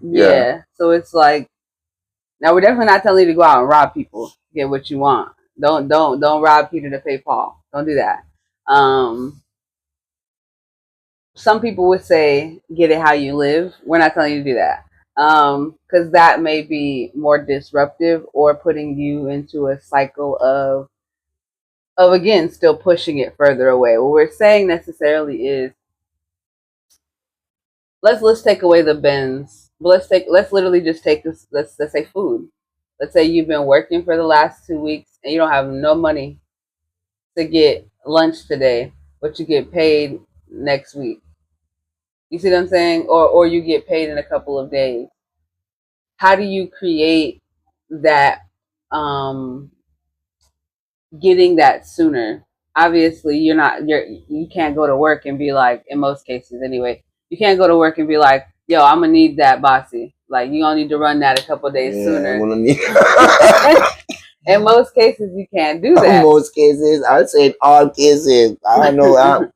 Yeah. So it's like, now we're definitely not telling you to go out and rob people to get what you want. Don't rob Peter to pay Paul. Don't do that. Um, some people would say get it how you live. We're not telling you to do that. Because that may be more disruptive or putting you into a cycle of again still pushing it further away. What we're saying necessarily is let's take away the bins. But let's literally just take this, let's say food. Let's say you've been working for the last 2 weeks and you don't have no money to get lunch today, but you get paid next week. You see what I'm saying? Or you get paid in a couple of days. How do you create that um getting that sooner? Obviously you can't go to work and be like, in most cases anyway, you can't go to work and be like, yo, I'm gonna need that bossy. Like, you gonna need to run that a couple of days sooner. I'm gonna need in most cases you can't do that. In most cases, I'd say in all cases. I don't know.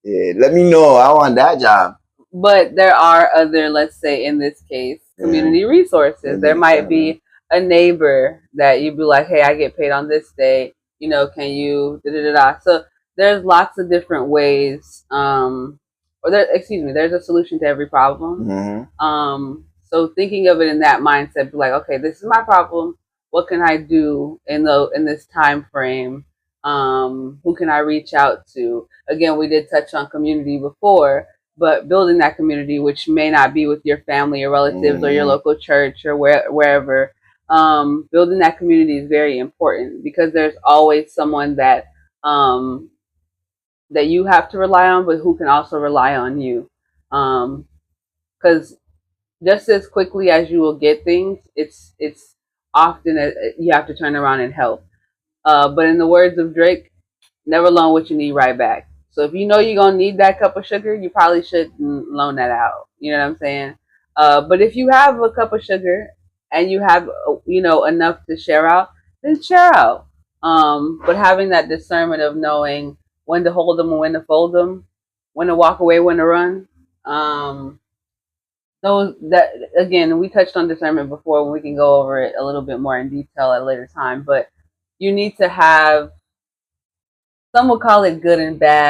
Yeah, let me know. I want that job. But there are other, let's say in this case, community resources. There might be a neighbor that you'd be like, hey, I get paid on this day. You know, can you da da da da? So there's lots of different ways. There's a solution to every problem. So thinking of it in that mindset, be like, okay, this is my problem. What can I do in this time frame? Who can I reach out to? Again, we did touch on community before, but building that community, which may not be with your family or relatives or your local church or wherever, building that community is very important because there's always someone that that you have to rely on, but who can also rely on you. Because just as quickly as you will get things, it's often you have to turn around and help. But in the words of Drake, never loan what you need right back. So if you know you're gonna need that cup of sugar, you probably shouldn't loan that out. You know what I'm saying? But if you have a cup of sugar and you have enough to share out, then share out. But having that discernment of knowing when to hold them and when to fold them, when to walk away, when to run. Those that again, we touched on discernment before. We can go over it a little bit more in detail at a later time. But you need to have, some would call it good and bad.